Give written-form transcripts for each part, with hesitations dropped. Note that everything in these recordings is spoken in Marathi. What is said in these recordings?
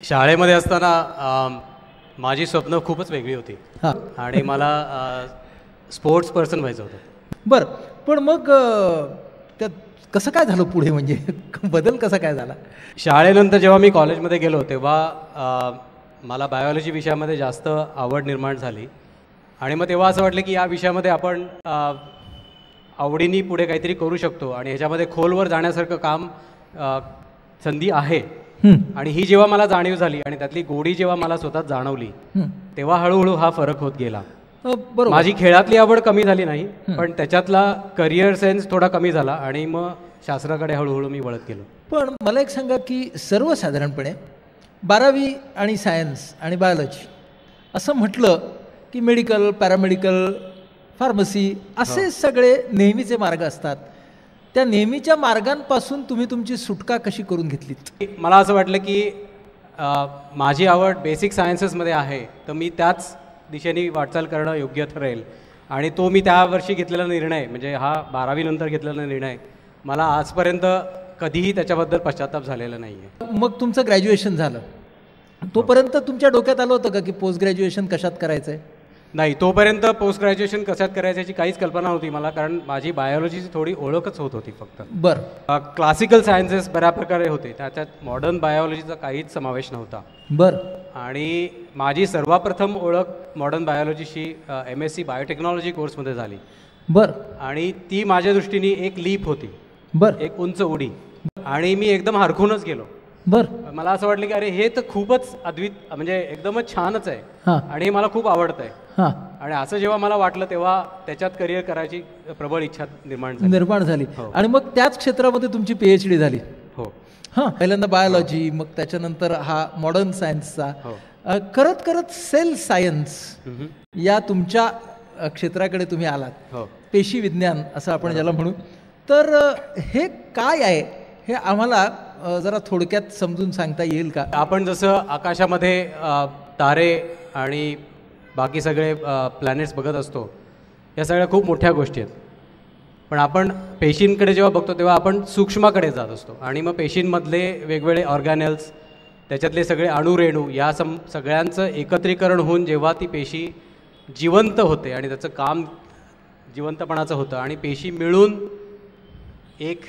शाळेमध्ये असताना माझी स्वप्न खूपच वेगळी होती हां आणि मला स्पोर्ट्स पर्सन व्हायचं होतं. बरं. पण मग त्यात कसं काय झालं पुढे, म्हणजे बदल कसा काय झाला? शाळेनंतर जेव्हा मी कॉलेजमध्ये गेलो तेव्हा मला बायोलॉजी विषयामध्ये जास्त आवड निर्माण झाली आणि मग तेव्हा असं वाटलं की या विषयामध्ये आपण आवडीने पुढे काहीतरी करू शकतो आणि ह्याच्यामध्ये खोलवर जाण्यासारखं काम संधी आहे. आणि ही जेव्हा मला जाणीव झाली आणि त्यातली गोडी जेव्हा मला स्वतः जाणवली तेव्हा हळूहळू हा फरक होत गेला. बरोबर. माझी खेळातली आवड कमी झाली नाही, पण त्याच्यातला करिअर सेन्स थोडा कमी झाला आणि मग शास्त्राकडे हळूहळू मी वळत गेलो. पण मला एक सांगा की सर्वसाधारणपणे 12वी आणि सायन्स आणि बायोलॉजी असं म्हटलं की मेडिकल, पॅरामेडिकल, फार्मसी असे सगळे नेहमीचे मार्ग असतात. त्या नेहमीच्या मार्गांपासून तुम्ही तुमची सुटका कशी करून घेतलीत? मला असं वाटलं की माझी आवड बेसिक सायन्सेसमध्ये आहे, तर मी त्याच दिशेने वाटचाल करणं योग्य ठरेल. आणि तो मी त्या वर्षी घेतलेला निर्णय, म्हणजे हा 12वी नंतर घेतलेला निर्णय, मला आजपर्यंत कधीही त्याच्याबद्दल पश्चाताप झालेला नाही आहे. मग तुमचं ग्रॅज्युएशन झालं, तोपर्यंत तुमच्या डोक्यात आलं होतं का की पोस्ट ग्रॅज्युएशन कशात करायचं आहे? नाही, तोपर्यंत पोस्ट ग्रॅज्युएशन कशात करायचं याची काहीच कल्पना नव्हती मला, कारण माझी बायोलॉजीची थोडी ओळखच होत होती फक्त. बरं. क्लासिकल सायन्सेस बऱ्या प्रकारे होते, त्याच्यात मॉडर्न बायोलॉजीचा काहीच समावेश नव्हता. बरं. आणि माझी सर्वप्रथम ओळख मॉडर्न बायोलॉजीशी MSc बायोटेक्नॉलॉजी कोर्समध्ये झाली. बरं. आणि ती माझ्या दृष्टीने एक लीप होती, बरं, एक उंच उडी, आणि मी एकदम हरखूनच गेलो. बरं. मला असं वाटलं की अरे हे तर खूपच अद्वित, म्हणजे एकदमच छानच आहे हां आणि हे मला खूप आवडतं आहे. हां. आणि असं जेव्हा मला वाटलं तेव्हा त्याच्यात करिअर करायची प्रबळ इच्छा निर्माण झाली. हो. आणि मग त्याच क्षेत्रामध्ये तुमची PhD झाली. हो. हां. पहिल्यांदा बायोलॉजी, मग त्याच्यानंतर हा मॉडर्न सायन्सचा. हो. करत करत सेल सायन्स या तुमच्या क्षेत्राकडे तुम्ही आलात. हो. पेशी विज्ञान असं आपण ज्याला म्हणू. तर हे काय आहे हे आम्हाला जरा थोडक्यात समजून सांगता येईल का? आपण जसं आकाशामध्ये तारे आणि बाकी सगळे प्लॅनेट्स बघत असतो, या सगळ्या खूप मोठ्या गोष्टी आहेत. पण आपण पेशींकडे जेव्हा बघतो तेव्हा आपण सूक्ष्माकडे जात असतो आणि मग पेशींमधले वेगवेगळे ऑर्गॅनेल्स, त्याच्यातले सगळे अणुरेणू, या सगळ्यांचं एकत्रीकरण होऊन जेव्हा ती पेशी जिवंत होते आणि त्याचं काम जिवंतपणाचं होतं आणि पेशी मिळून एक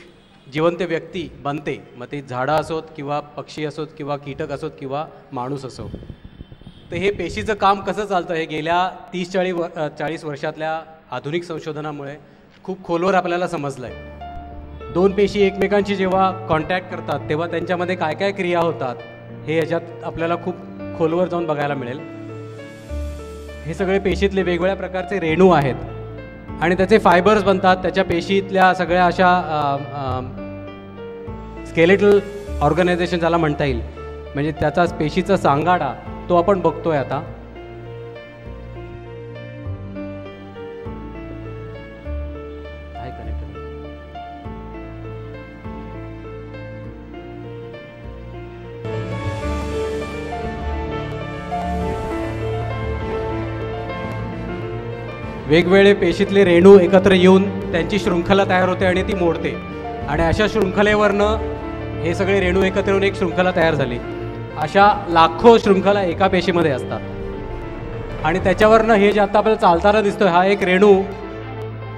जिवंत व्यक्ती बनते, मग ते झाडं असोत किंवा पक्षी असोत किंवा कीटक असोत किंवा माणूस असो. तर हे पेशीचं काम कसं चालतं हे गेल्या 30-40 वर्षातल्या आधुनिक संशोधनामुळे खूप खोलवर आपल्याला समजलं आहे. दोन पेशी एकमेकांशी जेव्हा कॉन्टॅक्ट करतात तेव्हा त्यांच्यामध्ये काय काय क्रिया होतात हे याच्यात आपल्याला खूप खोलवर जाऊन बघायला मिळेल. हे सगळे पेशीतले वेगवेगळ्या प्रकारचे रेणू आहेत आणि त्याचे फायबर्स बनतात. त्याच्या पेशीतल्या सगळ्या अशा स्केलेटल ऑर्गनायझेशन ज्याला म्हणता येईल, म्हणजे त्याचा पेशीचा सांगाडा तो आपण बघतोय आता. वेगवेगळे पेशीतले रेणू एकत्र येऊन त्यांची शृंखला तयार होते आणि ती मोडते आणि अशा शृंखलेवरनं हे सगळे रेणू एकत्र येऊन एक शृंखला तयार झाली. अशा लाखो शृंखला एका पेशीमध्ये असतात आणि त्याच्यावरनं हे जे आता आपल्याला चालताना दिसतोय हा एक रेणू,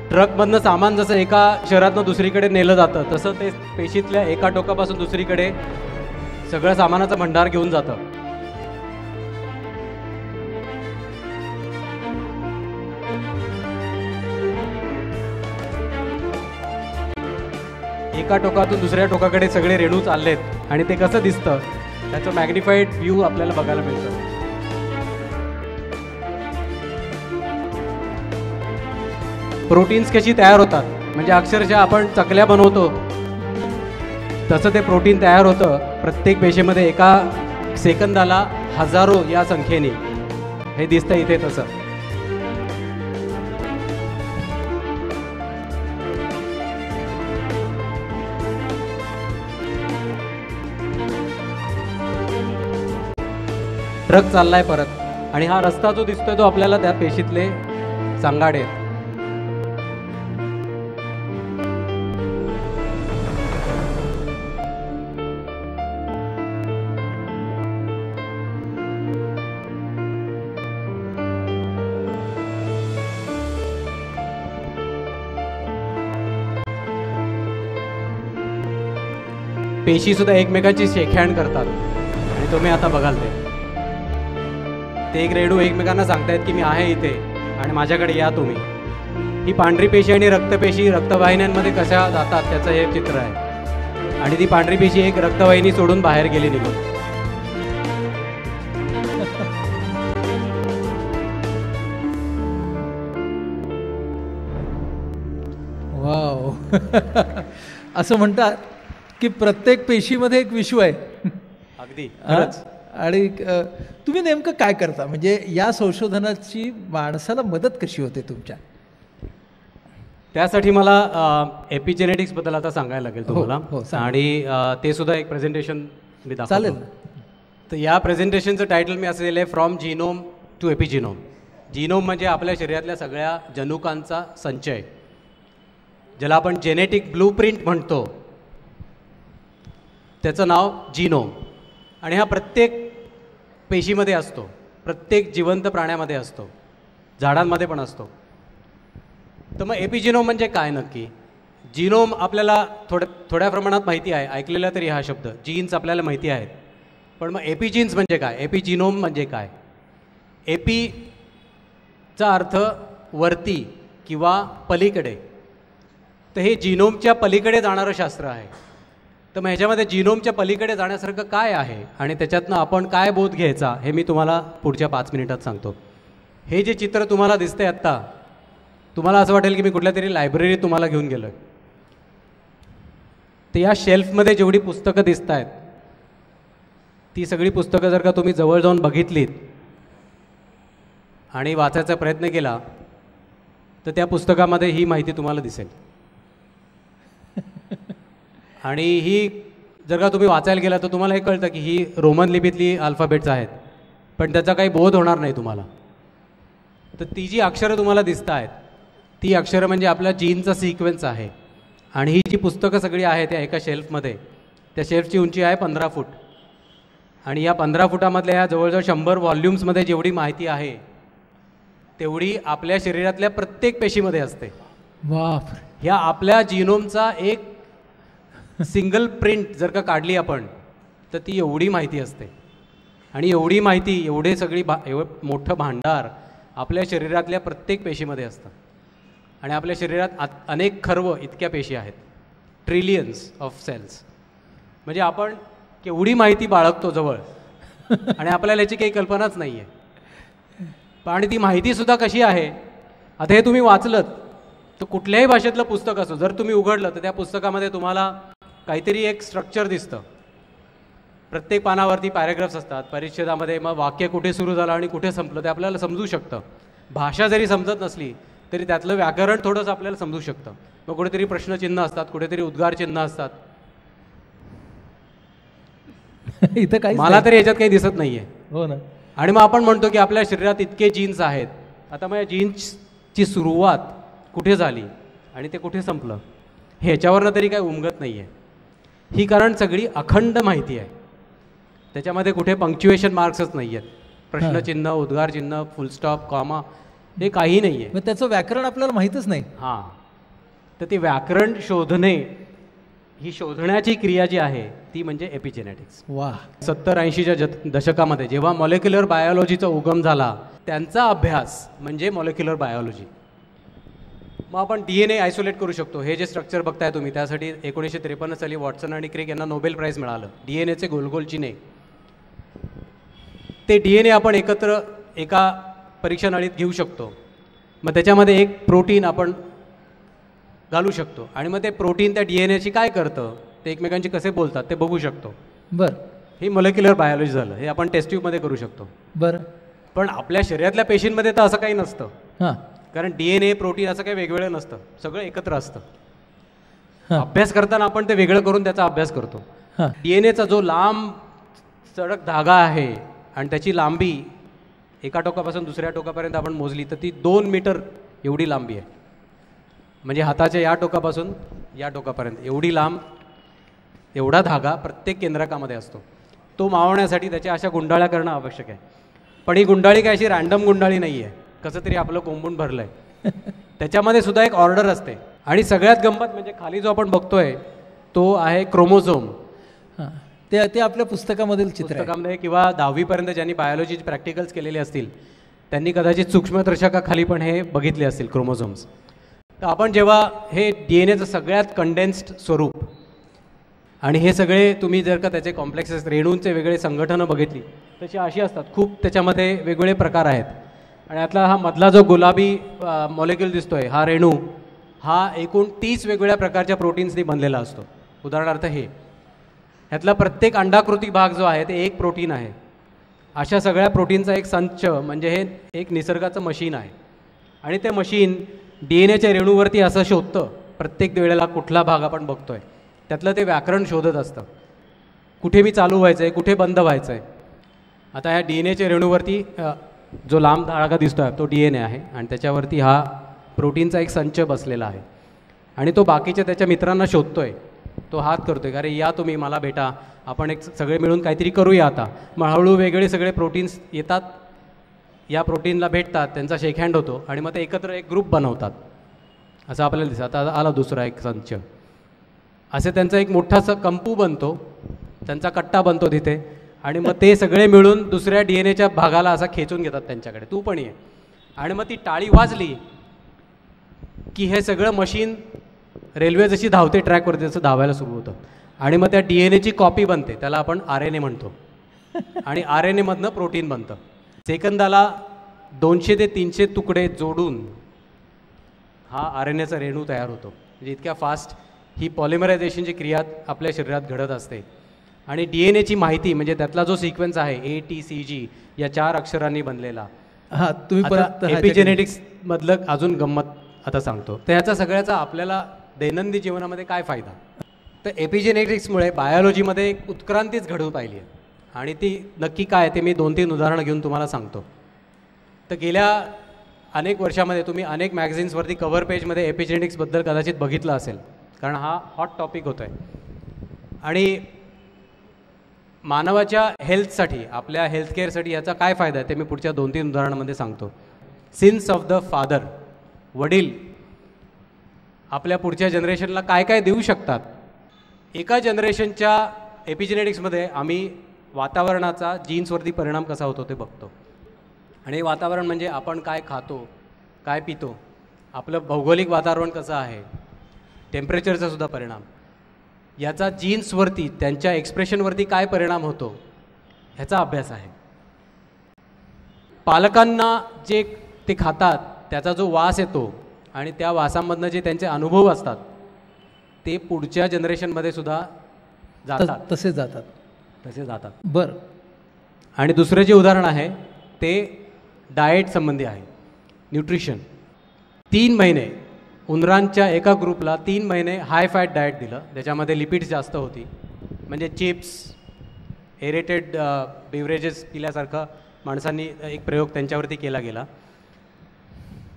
ट्रकमधनं सामान जसं एका शहरातनं दुसरीकडे नेलं जातं तसं ते पेशीतल्या एका टोकापासून दुसरीकडे सगळं सामानाचं भंडार घेऊन जातं. एका टोकातून दुसऱ्या टोकाकडे सगळे रेणू चाललेत आणि ते कसं दिसतं त्याचं मॅग्निफाईड व्ह्यू आपल्याला बघायला मिळतं. प्रोटीन्स कशी तयार होतात, म्हणजे अक्षरशः आपण चकल्या बनवतो तसं ते प्रोटीन तयार होतं प्रत्येक पेशीमध्ये एका सेकंदाला हजारो या संख्येने. हे दिसतं इथे तसं. ट्रक चाललाय परत आणि हा रस्ता जो दिसतोय तो आपल्याला त्या पेशीतले सांगाडे. पेशीसुद्धा एकमेकांची शेकहँड करतात आणि तुम्ही आता बघाल ते एक रेणू एकमेकांना सांगतायत की मी आहे इथे आणि माझ्याकडे या तुम्ही. ही पांढरी पेशी आणि रक्तपेशी रक्तवाहिन्यांमध्ये कशा जातात त्याचं हे चित्र आहे. आणि ती पांढरी पेशी एक रक्तवाहिनी सोडून बाहेर गेली निघून. वाव. असं म्हणतात की प्रत्येक पेशीमध्ये एक विश्व आहे. अगदी खरंच. आणि तुम्ही नेमकं काय करता, म्हणजे या संशोधनाची माणसाला मदत कशी होते तुमच्या? त्यासाठी मला एपिजेनेटिक्सबद्दल आता सांगायला लागेल तुम्हाला. सांगा. आणि ते सुद्धा एक प्रेझेंटेशन मी दाखवतो. चालेल. तर या प्रेझेंटेशनचं टायटल मी असं दिलं आहे, फ्रॉम जीनोम टू एपिजिनोम. जीनोम म्हणजे आपल्या शरीरातल्या सगळ्या जनुकांचा संचय, ज्याला आपण जेनेटिक ब्लूप्रिंट म्हणतो, त्याचं नाव जीनोम. आणि हा प्रत्येक पेशीमध्ये असतो, प्रत्येक जिवंत प्राण्यामध्ये असतो, झाडांमध्ये पण असतो. तर मग एपिजिनोम म्हणजे काय नक्की? जीनोम आपल्याला थोड्या प्रमाणात माहिती आहे, ऐकलेला तरी हा शब्द. जीन्स आपल्याला माहिती आहेत, पण मग एपिजीन्स म्हणजे काय, एपिजिनोम म्हणजे काय? एपीचा अर्थ वरती किंवा पलीकडे. तर हे जीनोमच्या पलीकडे जाणारं शास्त्र आहे. तर मग ह्याच्यामध्ये जीनोमच्या पलीकडे जाण्यासारखं काय आहे आणि त्याच्यातनं आपण काय बोध घ्यायचा हे मी तुम्हाला पुढच्या 5 मिनिटात सांगतो. हे जे चित्र तुम्हाला दिसतंय आत्ता, तुम्हाला असं वाटेल की मी कुठल्या तरी लायब्ररीत तुम्हाला घेऊन गेलो आहे. तर या शेल्फमध्ये जेवढी पुस्तकं दिसत आहेत, ती सगळी पुस्तकं जर का तुम्ही जवळ जाऊन बघितलीत आणि वाचायचा प्रयत्न केला तर त्या पुस्तकामध्ये ही माहिती तुम्हाला दिसेल. आणि ही जर का तुम्ही वाचायला गेला तर तुम्हाला हे कळतं की ही रोमन लिपीतली अल्फाबेट्स आहेत, पण त्याचा काही बोध होणार नाही तुम्हाला. तर ती जी अक्षरं तुम्हाला दिसत आहेत, ती अक्षरं म्हणजे आपल्या जीनचा सिक्वेन्स आहे. आणि ही जी पुस्तकं सगळी आहेत त्या एका शेल्फमध्ये, त्या शेल्फची उंची आहे 15 फूट. आणि या 15 फुटामधल्या या जवळजवळ 100 व्हॉल्यूम्समध्ये जेवढी माहिती आहे तेवढी आपल्या शरीरातल्या प्रत्येक पेशीमध्ये असते. बाप. ह्या आपल्या जीनोमचा एक सिंगल प्रिंट जर का काढली आपण तर ती एवढी माहिती असते. आणि एवढी माहिती, एवढे सगळी एवढं मोठं भांडार आपल्या शरीरातल्या प्रत्येक पेशीमध्ये असतं. आणि आपल्या शरीरात अनेक खर्व इतक्या पेशी आहेत, ट्रिलियन्स ऑफ सेल्स. म्हणजे आपण केवढी माहिती बाळगतो जवळ आणि आपल्याला याची काही कल्पनाच नाही आहे. आणि ती माहितीसुद्धा कशी आहे, आता हे तुम्ही वाचलंत तर कुठल्याही भाषेतलं पुस्तक असो, जर तुम्ही उघडलं तर त्या पुस्तकामध्ये तुम्हाला काहीतरी एक स्ट्रक्चर दिसतं. प्रत्येक पानावरती पॅरेग्राफ्स असतात, परिच्छेदामध्ये मग वाक्य कुठे सुरू झालं आणि कुठे संपलं ते आपल्याला समजू शकतं. भाषा जरी समजत नसली तरी त्यातलं व्याकरण थोडंसं आपल्याला समजू शकतं. मग कुठेतरी प्रश्नचिन्ह असतात, कुठेतरी उद्गार चिन्ह असतात. इथं काही मला तरी याच्यात काही दिसत नाही आहे. हो ना. आणि मग आपण म्हणतो की आपल्या शरीरात इतके जीन्स आहेत. आता मग या जीन्सची सुरुवात कुठे झाली आणि ते कुठे संपलं ह्याच्यावरनं तरी काही उमगत नाही आहे. ही कारण सगळी अखंड माहिती आहे, त्याच्यामध्ये कुठे पंक्च्युएशन मार्क्सच नाही आहेत. प्रश्नचिन्ह, उद्गारचिन्ह, फुलस्टॉप, कॉमा हे काही नाही आहे. मग त्याचं व्याकरण आपल्याला माहीतच नाही. हां. तर ते व्याकरण शोधणे, ही शोधण्याची क्रिया जी आहे ती म्हणजे एपिजेनेटिक्स. वा. 70-80च्या दशकामध्ये जेव्हा मॉलिक्युलर बायोलॉजीचा उगम झाला, त्यांचा अभ्यास म्हणजे मॉलिक्युलर बायोलॉजी. मग आपण DNA आयसोलेट करू शकतो. हे जे स्ट्रक्चर बघताय तुम्ही, त्यासाठी 1953 साली वॉटसन आणि क्रिक यांना नोबेल प्राईज मिळालं. DNAचे गोलगोल चिन्हे, ते DNA आपण एकत्र एका परीक्षा नळीत घेऊ शकतो. मग त्याच्यामध्ये एक प्रोटीन आपण घालू शकतो आणि मग ते प्रोटीन त्या DNAची काय करतं, ते एकमेकांशी कसे बोलतात ते बघू शकतो. बरं. हे मॉलिक्युलर बायोलॉजी झालं. हे आपण टेस्ट ट्यूबमध्ये करू शकतो. बरं. पण आपल्या शरीरातल्या पेशींमध्ये तर असं काही नसतं. हां. कारण DNA, प्रोटीन असं काही वेगवेगळं नसतं, सगळं एकत्र असतं. अभ्यास करताना आपण ते वेगळं करून त्याचा अभ्यास करतो. DNAचा जो लांब चढक धागा आहे आणि त्याची लांबी एका टोकापासून दुसऱ्या टोकापर्यंत आपण मोजली तर ती 2 मीटर एवढी लांबी आहे. म्हणजे हाताच्या या टोकापासून या टोकापर्यंत एवढी लांब, एवढा धागा प्रत्येक केंद्रकामध्ये असतो. तो मावण्यासाठी त्याच्या अशा गुंडाळ्या करणं आवश्यक आहे. पण ही गुंडाळी काय अशी रँडम गुंडाळी नाही आहे, कसं तरी आपलं कोंबून भरलं आहे. त्याच्यामध्ये सुद्धा एक ऑर्डर असते. आणि सगळ्यात गंमत म्हणजे खाली जो आपण बघतोय तो आहे क्रोमोझोम. हां, ते आपल्या पुस्तकामधील चित्र आहे. पुस्तकामध्ये किंवा 10वीपर्यंत ज्यांनी बायोलॉजीचे प्रॅक्टिकल्स केलेले असतील त्यांनी कदाचित सूक्ष्मदर्शकाखाली पण हे बघितले असतील क्रोमोझोम्स. तर आपण जेव्हा हे DNA सगळ्यात कंडेन्स्ड स्वरूप आणि हे सगळे तुम्ही जर का त्याचे कॉम्प्लेक्सेस रेणूंचे वेगळे संघटनं बघितली तशी अशी असतात. खूप त्याच्यामध्ये वेगवेगळे प्रकार आहेत. आणि यातला हा मधला जो गुलाबी मॉलिक्यूल दिसतोय हा रेणू हा एकूण 30 वेगवेगळ्या प्रकारच्या प्रोटीन्सनी बनलेला असतो. उदाहरणार्थ ह्यातला प्रत्येक अंडाकृती भाग जो आहे ते एक प्रोटीन आहे. अशा सगळ्या प्रोटीनचा एक संच म्हणजे हे एक निसर्गाचं मशीन आहे. आणि ते मशीन DNAच्या रेणूवरती असं शोधतं प्रत्येक वेळेला कुठला भाग आपण बघतोय त्यातलं ते व्याकरण शोधत असतं. कुठे मी चालू व्हायचं आहे, कुठे बंद व्हायचं आहे. आता ह्या DNAच्या रेणूवरती जो लांब धागा दिसतोय तो DNA आहे आणि त्याच्यावरती हा प्रोटीनचा एक संच बसलेला आहे. आणि तो बाकीच्या त्याच्या मित्रांना शोधतोय. तो हात करतोय, अरे या तुम्ही मला भेटा, आपण एक सगळे मिळून काहीतरी करूया आता. मग हळूहळू वेगळे सगळे प्रोटीन्स येतात, या प्रोटीनला भेटतात, त्यांचा शेक हँड होतो आणि मग ते एकत्र एक ग्रुप बनवतात असं आपल्याला दिसतं. आता आला दुसरा एक संच. असे त्यांचा एक मोठासा कंपू बनतो, त्यांचा कट्टा बनतो तिथे. आणि मग ते सगळे मिळून दुसऱ्या DNAच्या भागाला असा खेचून घेतात त्यांच्याकडे, तू पण ये. आणि मग ती टाळी वाजली की हे सगळं मशीन रेल्वे जशी धावते ट्रॅकवरती तसं धावायला सुरू होतं. आणि मग त्या DNAची कॉपी बनते, त्याला आपण RNA म्हणतो. आणि RNAमधनं प्रोटीन बनतं. सेकंदाला 200 ते 300 तुकडे जोडून हा RNAचा रेणू तयार होतो. म्हणजे इतक्या फास्ट ही पॉलिमरायझेशनची क्रिया आपल्या शरीरात घडत असते. आणि DNAची माहिती म्हणजे त्यातला जो सिक्वेन्स आहे ATCG या 4 अक्षरांनी बनलेला. हां, तुम्ही परत एपिजेनेटिक्समधलं अजून गंमत आता सांगतो. तर ह्याचा सगळ्याचा आपल्याला दैनंदिन जीवनामध्ये काय फायदा. तर एपिजेनेटिक्समुळे बायोलॉजीमध्ये एक उत्क्रांतीच घडू पाहिली आहे. आणि ती नक्की काय ते मी 2-3 उदाहरणं घेऊन तुम्हाला सांगतो. तर गेल्या अनेक वर्षामध्ये तुम्ही अनेक मॅगझिन्सवरती कव्हर पेजमध्ये एपिजेनेटिक्सबद्दल कदाचित बघितलं असेल, कारण हा हॉट टॉपिक होतो आहे. आणि मानवाच्या हेल्थसाठी, आपल्या हेल्थकेअरसाठी याचा काय फायदा आहे ते मी पुढच्या 2-3 उदाहरणामध्ये सांगतो. सिन्स ऑफ द फादर, वडील आपल्या पुढच्या जनरेशनला काय काय देऊ शकतात. एका जनरेशनच्या एपिजेनेटिक्समध्ये आम्ही वातावरणाचा जीन्सवरती परिणाम कसा होतो ते बघतो. आणि वातावरण म्हणजे आपण काय खातो, काय पितो, आपलं भौगोलिक वातावरण कसं आहे, टेम्परेचरचा सुद्धा परिणाम, याचा जीन्सवरती त्यांच्या एक्सप्रेशनवरती काय परिणाम होतो ह्याचा अभ्यास आहे. पालकांना जे ते खातात त्याचा जो वास येतो आणि त्या वासामधनं जे त्यांचे अनुभव असतात ते पुढच्या जनरेशनमध्ये सुद्धा जातात, तसे जातात. बरं. आणि दुसरं जे उदाहरण आहे ते डाएट संबंधी आहे, न्यूट्रिशन. 3 महिने उंदरांच्या एका ग्रुपला 3 महिने हाय फॅट डाएट दिलं, त्याच्यामध्ये लिपिड्स जास्त होती. म्हणजे चिप्स, एरेटेड बेवरेजेस पिल्यासारखा माणसांनी एक प्रयोग त्यांच्यावरती केला गेला.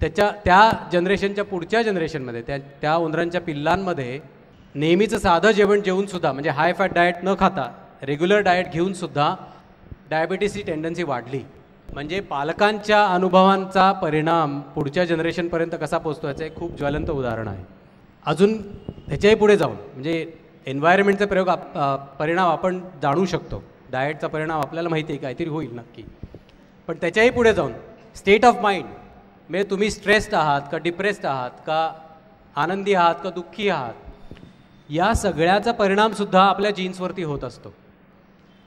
त्या जनरेशनच्या पुढच्या जनरेशनमध्ये त्या उंदरांच्या पिल्लांमध्ये नेहमीचं साधं जेवण जेवूनसुद्धा, म्हणजे हाय फॅट डाएट न खाता रेग्युलर डाएट घेऊनसुद्धा डायबिटीसची टेंडन्सी वाढली. म्हणजे पालकांच्या अनुभवांचा परिणाम पुढच्या जनरेशनपर्यंत कसा पोचतो याचं एक खूप ज्वलंत उदाहरण आहे. अजून ह्याच्याही पुढे जाऊन म्हणजे एन्व्हायरमेंटचा परिणाम आपण जाणू शकतो. डाएटचा परिणाम आपल्याला माहिती आहे काहीतरी होईल नक्की. पण त्याच्याही पुढे जाऊन स्टेट ऑफ माइंड, म्हणजे तुम्ही स्ट्रेस्ड आहात का डिप्रेस्ड आहात का आनंदी आहात का दुःखी आहात, या सगळ्याचा परिणामसुद्धा आपल्या जीन्सवरती होत असतो.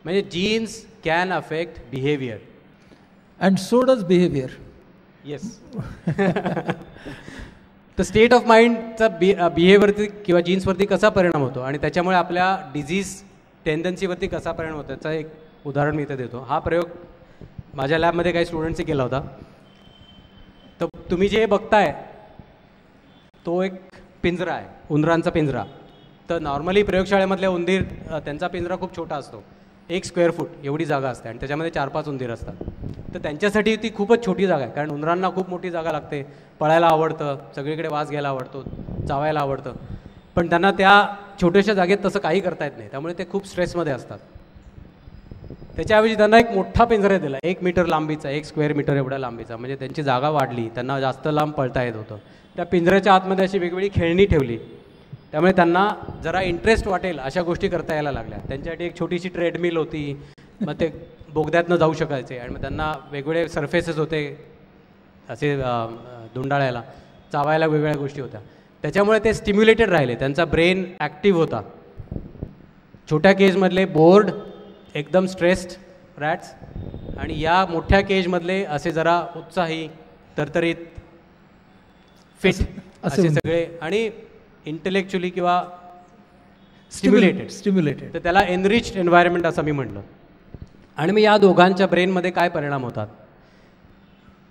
म्हणजे genes can affect behaviour and so does behaviour. Yes. तर स्टेट ऑफ माइंडचा बिहेवियरवरती किंवा जीन्सवरती कसा परिणाम होतो आणि त्याच्यामुळे आपल्या डिझीज टेंडन्सीवरती कसा परिणाम होतो याचं एक उदाहरण मी इथे देतो. हा प्रयोग माझ्या लॅबमध्ये काही स्टुडंट्सनी केला होता. तर तुम्ही जे बघताय तो एक पिंजरा आहे, उंदरांचा पिंजरा. तर नॉर्मली प्रयोगशाळेमधल्या उंदीर त्यांचा पिंजरा खूप छोटा असतो, 1 स्क्वेअर फूट एवढी जागा असते आणि त्याच्यामध्ये 4-5 उंदीर असतात. तर त्यांच्यासाठी ती खूपच छोटी जागा आहे, कारण उंदरांना खूप मोठी जागा लागते, पळायला आवडतं, सगळीकडे वास घ्यायला आवडतो, चावायला आवडतं. पण त्यांना त्या छोट्याशा जागेत तसं काही करता येत नाही, त्यामुळे ते खूप स्ट्रेसमध्ये असतात. त्याच्याऐवजी त्यांना एक मोठा पिंजरा दिला, 1 मीटर लांबीचा, 1 स्क्वेअर मीटर एवढ्या लांबीचा. म्हणजे त्यांची जागा वाढली, त्यांना जास्त लांब पळता येत होतं. त्या पिंजऱ्याच्या आतमध्ये अशी वेगवेगळी खेळणी ठेवली त्यामुळे त्यांना जरा इंटरेस्ट वाटेल अशा गोष्टी करता यायला लागल्या. त्यांच्यासाठी एक छोटीशी ट्रेडमिल होती, मग ते बोगद्यातनं जाऊ शकायचे आणि मग त्यांना वेगवेगळे सरफेसेस होते असे धुंडाळायला, चावायला वेगवेगळ्या गोष्टी होत्या. त्याच्यामुळे ते स्टिम्युलेटेड राहिले, त्यांचा ब्रेन ॲक्टिव्ह होता. छोट्या केजमधले बोर्ड एकदम स्ट्रेस्ड रॅट्स आणि या मोठ्या केजमधले असे जरा उत्साही, तरतरीत, फिट असे सगळे आणि इंटेलेक्च्युअली किंवा स्टिम्युलेटेड. तर त्याला एनरिच्ड एन्व्हायरमेंट असं मी म्हटलं. आणि मग या दोघांच्या ब्रेनमध्ये काय परिणाम होतात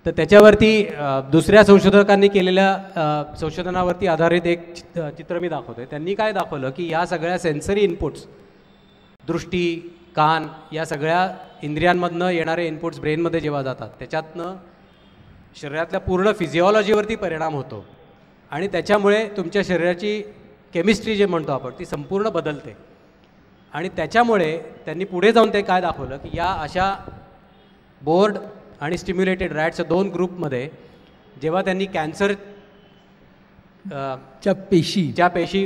तर त्याच्यावरती दुसऱ्या संशोधकांनी केलेल्या संशोधनावरती आधारित एक चित्र मी दाखवतोय. त्यांनी काय दाखवलं की या सगळ्या सेन्सरी इनपुट्स, दृष्टी, कान, या सगळ्या इंद्रियांमधनं येणारे इनपुट्स ब्रेनमध्ये जेव्हा जातात त्याच्यातनं शरीरातल्या पूर्ण फिजिओलॉजीवरती परिणाम होतो आणि त्याच्यामुळे तुमच्या शरीराची केमिस्ट्री जे म्हणतो आपण ती संपूर्ण बदलते. आणि त्याच्यामुळे त्यांनी पुढे जाऊन ते काय दाखवलं की या अशा बोर्ड आणि स्टिम्युलेटेड रॅट्सच्या 2 ग्रुपमध्ये जेव्हा त्यांनी कॅन्सर च्या पेशी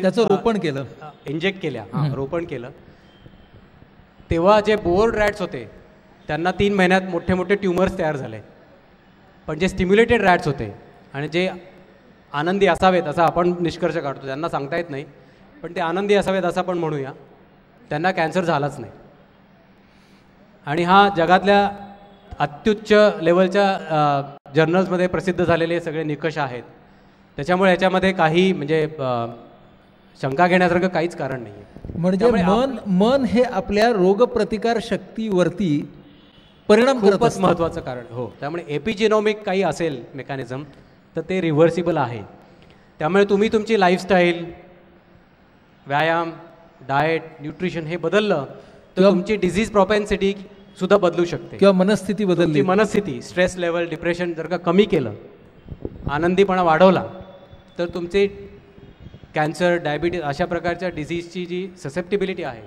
त्याचं रोपण केलं, इंजेक्ट केल्या, रोपण केलं, तेव्हा जे बोर्ड रॅट्स होते त्यांना 3 महिन्यात मोठे मोठे ट्युमर्स तयार झाले. पण जे स्टिम्युलेटेड रॅट्स होते आणि जे आनंदी असावेत असा आपण निष्कर्ष काढतो, त्यांना सांगता येत नाही पण ते आनंदी असावेत असं आपण म्हणूया, त्यांना कॅन्सर झालाच नाही. आणि हा जगातल्या अत्युच्च लेवलच्या जर्नल्समध्ये प्रसिद्ध झालेले सगळे निकष आहेत. त्याच्यामुळे याच्यामध्ये काही म्हणजे शंका घेण्यासारखं काहीच कारण नाही आहे. म्हणजे मन हे आपल्या रोगप्रतिकार शक्तीवरती परिणाम खूपच महत्त्वाचं कारण. हो, त्यामुळे एपिजेनोमिक काही असेल मेकॅनिझम तर ते रिव्हर्सिबल आहे. त्यामुळे तुम्ही तुमची लाईफस्टाईल, व्यायाम, डाएट, न्यूट्रिशन हे बदललं तर तुमची डिझीज प्रॉपेन्सिटी सुद्धा बदलू शकते किंवा मनस्थिती बदलली, मनस्थिती, स्ट्रेस लेवल, डिप्रेशन जर का कमी केलं, आनंदीपणा वाढवला तर तुमचे कॅन्सर, डायबिटीज अशा प्रकारच्या डिझीजची जी ससेप्टिबिलिटी आहे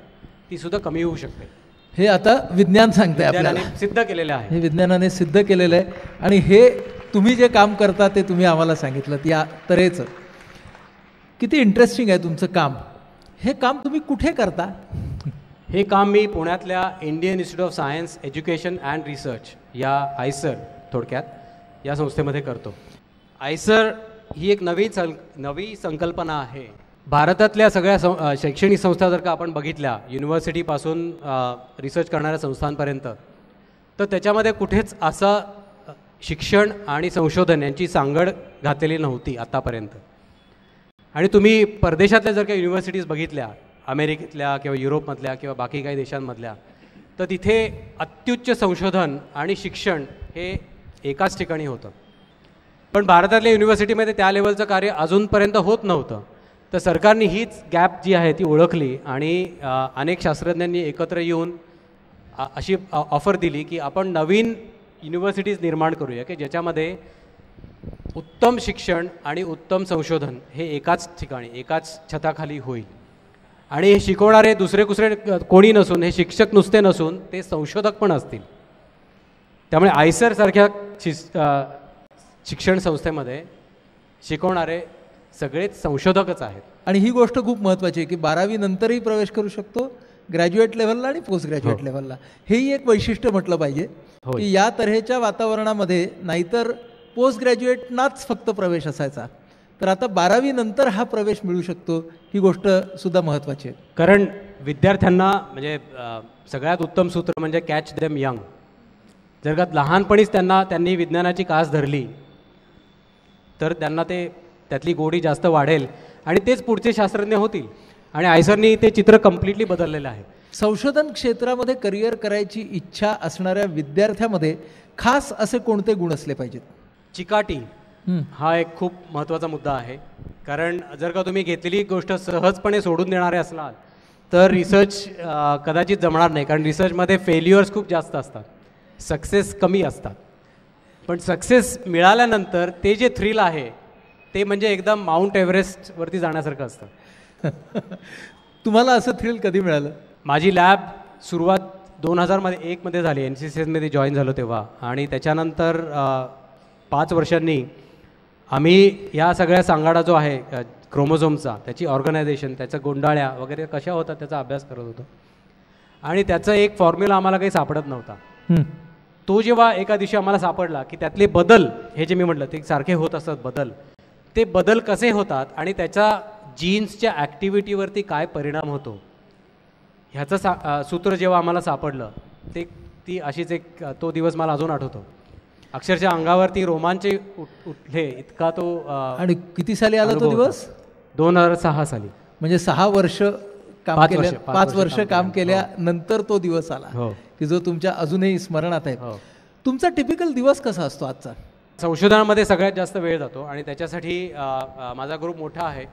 ती सुद्धा कमी होऊ शकते. हे आता विज्ञान सांगतंय, आपल्याला सिद्ध केलेलं आहे, हे विज्ञानाने सिद्ध केलेलं आहे. आणि हे तुम्ही जे काम करता ते तुम्ही आम्हाला सांगितलं या तऱ्हेचं. किती इंटरेस्टिंग आहे तुमचं काम. हे काम तुम्ही कुठे करता? हे काम मी पुण्यातल्या Indian institute of science education and research या आयसर थोडक्यात या संस्थेमध्ये करतो. आयसर ही एक नवी संकल्पना आहे. भारतातल्या सगळ्या शैक्षणिक संस्था जर का आपण बघितल्या, युनिव्हर्सिटीपासून रिसर्च करणाऱ्या संस्थांपर्यंत, तर त्याच्यामध्ये कुठेच असं शिक्षण आणि संशोधन यांची सांगड घातलेली नव्हती आतापर्यंत. आणि तुम्ही परदेशातल्या जर का युनिव्हर्सिटीज बघितल्या, अमेरिकेतल्या किंवा युरोपमधल्या किंवा बाकी काही देशांमधल्या, तर तिथे अत्युच्च संशोधन आणि शिक्षण हे एकाच ठिकाणी होतं. पण भारतातल्या युनिव्हर्सिटीमध्ये त्या लेवलचं कार्य अजूनपर्यंत होत नव्हतं. तर सरकारने हीच गॅप जी आहे ती ओळखली आणि अनेक शास्त्रज्ञांनी एकत्र येऊन अशी ऑफर दिली की आपण नवीन युनिव्हर्सिटीज निर्माण करूया की ज्याच्यामध्ये उत्तम शिक्षण आणि उत्तम संशोधन हे एकाच ठिकाणी, एकाच छताखाली होईल. आणि हे शिकवणारे दुसरे कोणी नसून, हे शिक्षक नुसते नसून ते संशोधक पण असतील. त्यामुळे आयसरसारख्या शिक्षण संस्थेमध्ये शिकवणारे सगळेच संशोधकच आहेत. आणि ही गोष्ट खूप महत्त्वाची आहे की 12वी नंतरही प्रवेश करू शकतो, ग्रॅज्युएट लेव्हलला आणि पोस्ट ग्रॅज्युएट लेव्हलला. हेही एक वैशिष्ट्य म्हटलं पाहिजे की या तऱ्हेच्या वातावरणामध्ये नाहीतर पोस्ट ग्रॅज्युएटनाच फक्त प्रवेश असायचा, तर आता 12वी नंतर हा प्रवेश मिळू शकतो. ही गोष्ट सुद्धा महत्त्वाची आहे. कारण विद्यार्थ्यांना म्हणजे सगळ्यात उत्तम सूत्र म्हणजे कॅच देम यंग. जर का लहानपणीच त्यांनी विज्ञानाची कास धरली तर त्यांना त्यातली गोडी जास्त वाढेल आणि तेच पुढचे शास्त्रज्ञ होतील. आणि आयसरनी ते चित्र कम्प्लिटली बदललेलं आहे. संशोधन क्षेत्रामध्ये करिअर करायची इच्छा असणाऱ्या विद्यार्थ्यामध्ये खास असे कोणते गुण असले पाहिजेत? चिकाटी हा एक खूप महत्त्वाचा मुद्दा आहे. कारण जर का तुम्ही घेतलेली गोष्ट सहजपणे सोडून देणारे असलात तर रिसर्च कदाचित जमणार नाही. कारण रिसर्चमध्ये फेल्युअर्स खूप जास्त असतात, सक्सेस कमी असतात. पण सक्सेस मिळाल्यानंतर ते जे थ्रिल आहे ते म्हणजे एकदम माउंट एव्हरेस्टवरती जाण्यासारखं असतं. तुम्हाला असं थ्रिल कधी मिळालं? माझी लॅब सुरुवात 2001 झाली. NCCSमध्ये जॉईन झालो तेव्हा. आणि त्याच्यानंतर 5 वर्षांनी आम्ही या सगळ्या सांगाडा जो आहे क्रोमोझोमचा, त्याची ऑर्गनायझेशन, त्याच्या गोंडाळ्या वगैरे कशा होतात त्याचा अभ्यास करत होतो. आणि त्याचा एक फॉर्म्युला आम्हाला काही सापडत नव्हता. तो जेव्हा एका दिवशी आम्हाला सापडला की त्यातले बदल, हे जे मी म्हटलं ते सारखे होत असतात बदल, ते बदल कसे होतात आणि त्याच्या जीन्सच्या ॲक्टिव्हिटीवरती काय परिणाम होतो ह्याचं सूत्र जेव्हा आम्हाला सापडलं, ती अशीच एक तो दिवस मला अजून आठवतो. अक्षरशः अंगावरती रोमांचे उठले इतका तो. आणि किती साली आला तो दिवस? 2006 साली. म्हणजे 6 वर्ष काम केल्या, 5 वर्ष काम केल्यानंतर तो दिवस आला की जो तुमच्या अजूनही स्मरणात आहे. तुमचा टिपिकल दिवस कसा असतो आजचा? संशोधनामध्ये सगळ्यात जास्त वेळ जातो आणि त्याच्यासाठी माझा ग्रुप मोठा आहे,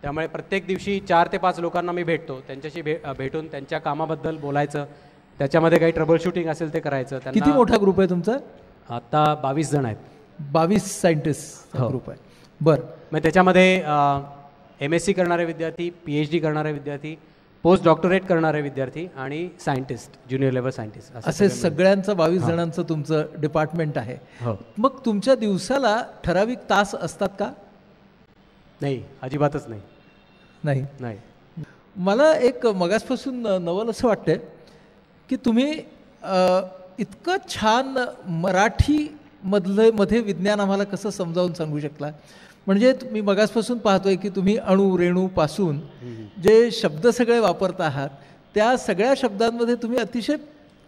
त्यामुळे प्रत्येक दिवशी 4 ते 5 लोकांना मी भेटतो. त्यांच्याशी भेटून त्यांच्या कामाबद्दल बोलायचं, त्याच्यामध्ये काही ट्रबल शूटिंग असेल ते करायचं. किती मोठा ग्रुप आहे तुमचा? आता 22 जण आहेत. 22 सायंटिस्ट ग्रुप आहे. बरं. मग त्याच्यामध्ये MSc करणारे विद्यार्थी, PhD करणारे विद्यार्थी, पोस्ट डॉक्टरेट करणारे विद्यार्थी आणि सायंटिस्ट, ज्युनियर लेवल सायंटिस्ट, असे सगळ्यांचं 22 जणांचं तुमचं डिपार्टमेंट आहे. मग तुमच्या दिवसाला ठराविक तास असतात का? नाही, अजिबातच नाही. नाही नाही. मला एक मगासपासून नवल असं वाटतं की तुम्ही इतकं छान मराठीमध्ये विज्ञान आम्हाला कसं समजावून सांगू शकला. म्हणजे मी मगासपासून पाहतोय की तुम्ही अणू रेणूपासून जे शब्द सगळे वापरत आहात त्या सगळ्या शब्दांमध्ये तुम्ही अतिशय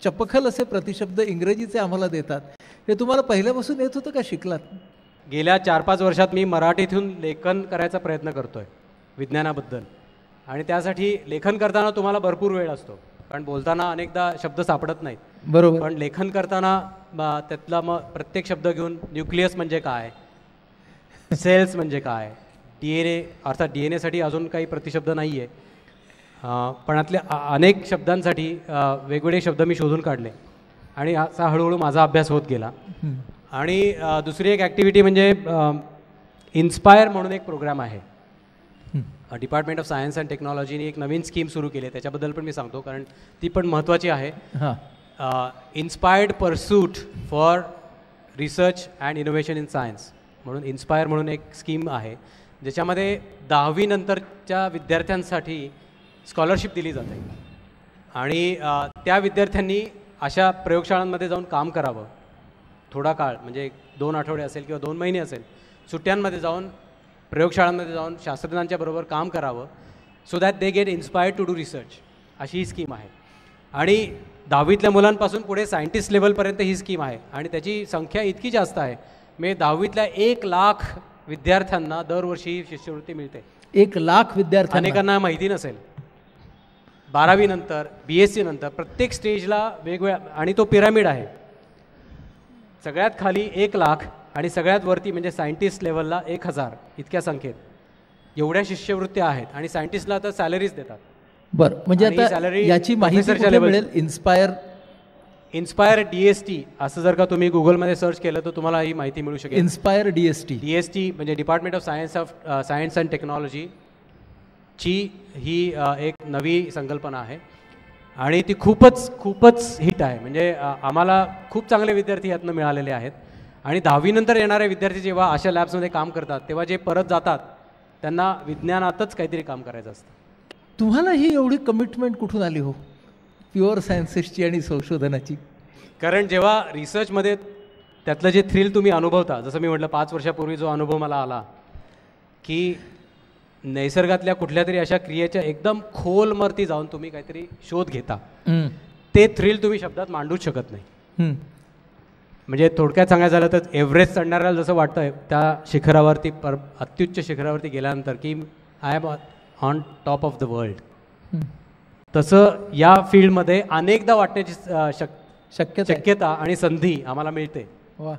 चपखल असे प्रतिशब्द इंग्रजीचे आम्हाला देतात. हे तुम्हाला पहिल्यापासून येत होतं का, शिकलात? गेल्या 4-5 वर्षात मी मराठीतून लेखन करायचा प्रयत्न करतोय विज्ञानाबद्दल. आणि त्यासाठी लेखन करताना तुम्हाला भरपूर वेळ असतो, कारण बोलताना अनेकदा शब्द सापडत नाहीत. बरोबर. पण लेखन करताना त्यातला मग प्रत्येक शब्द घेऊन न्यूक्लियस म्हणजे काय, सेल्स म्हणजे काय, DNA अर्थात DNA साठी अजून काही प्रतिशब्द नाही आहे, पण यातल्या अनेक शब्दांसाठी वेगवेगळे शब्द मी शोधून काढले आणि असा हळूहळू माझा अभ्यास होत गेला. आणि दुसरी एक ॲक्टिव्हिटी म्हणजे इन्स्पायर म्हणून एक प्रोग्राम आहे, डिपार्टमेंट ऑफ सायन्स अँड टेक्नॉलॉजीने एक नवीन स्कीम सुरू केली आहे, त्याच्याबद्दल पण मी सांगतो कारण ती पण महत्त्वाची आहे. Inspired pursuit for research and innovation in science म्हणून इन्स्पायर म्हणून एक स्कीम आहे, ज्याच्यामध्ये 10वी नंतरच्या विद्यार्थ्यांसाठी स्कॉलरशिप दिली जाते. आणि त्या विद्यार्थ्यांनी अशा प्रयोगशाळांमध्ये जाऊन काम करावं थोडा काळ, म्हणजे 2 आठवडे असेल किंवा 2 महिने असेल, सुट्ट्यांमध्ये जाऊन प्रयोगशाळांमध्ये जाऊन शास्त्रज्ञांच्या बरोबर काम करावं, so that they get inspired to do research. अशी ही स्कीम आहे. आणि 10वीतल्या मुलांपासून पुढे सायंटिस्ट लेवलपर्यंत ही स्कीम आहे आणि त्याची संख्या इतकी जास्त आहे, म्हणजे 10वीतल्या 1 लाख विद्यार्थ्यांना दरवर्षी शिष्यवृत्ती मिळते. 1 लाख विद्यार्थी. अनेकांना माहिती नसेल. 12वी नंतर, BSc नंतर प्रत्येक स्टेजला वेगवेगळ्या, आणि तो पिरामिड आहे. सगळ्यात खाली 1 लाख आणि सगळ्यात वरती म्हणजे सायंटिस्ट लेवलला 1000, इतक्या संख्येत एवढ्या शिष्यवृत्त्या आहेत. आणि सायंटिस्टला तर सॅलरीज देतात. बरं, म्हणजे आता याची माहिती कुठे मिळेल? इन्स्पायर DST असं जर का तुम्ही गुगलमध्ये सर्च केलं तर तुम्हाला ही माहिती मिळू शकेल. इन्स्पायर DST म्हणजे department of science and technology ची ही एक नवी संकल्पना आहे आणि ती खूपच हिट आहे. म्हणजे आम्हाला खूप चांगले विद्यार्थी यातनं मिळालेले आहेत. आणि 10वी नंतर येणारे विद्यार्थी जेव्हा अशा लॅब्समध्ये काम करतात तेव्हा जे परत जातात त्यांना विज्ञानातच काहीतरी काम करायचं असतं. तुम्हाला ही एवढी कमिटमेंट कुठून आली हो, प्युअर सायन्सेसची आणि संशोधनाची? कारण जेव्हा रिसर्चमध्ये त्यातलं जे थ्रिल तुम्ही अनुभवता, जसं मी म्हटलं 5 वर्षापूर्वी जो अनुभव मला आला की नैसर्गातल्या कुठल्या तरी अशा क्रियेच्या एकदम खोलमरती जाऊन तुम्ही काहीतरी शोध घेता, ते थ्रिल तुम्ही शब्दात मांडूच शकत नाही. म्हणजे थोडक्यात सांगायचं झालं तर एव्हरेस्ट चढणाऱ्याला जसं वाटतं त्या शिखरावरती अत्युच्च शिखरावरती गेल्यानंतर की I am on top of the world, तसं या फील्डमध्ये अनेकदा वाटण्याची शक्यता आणि संधी आम्हाला मिळते. वा.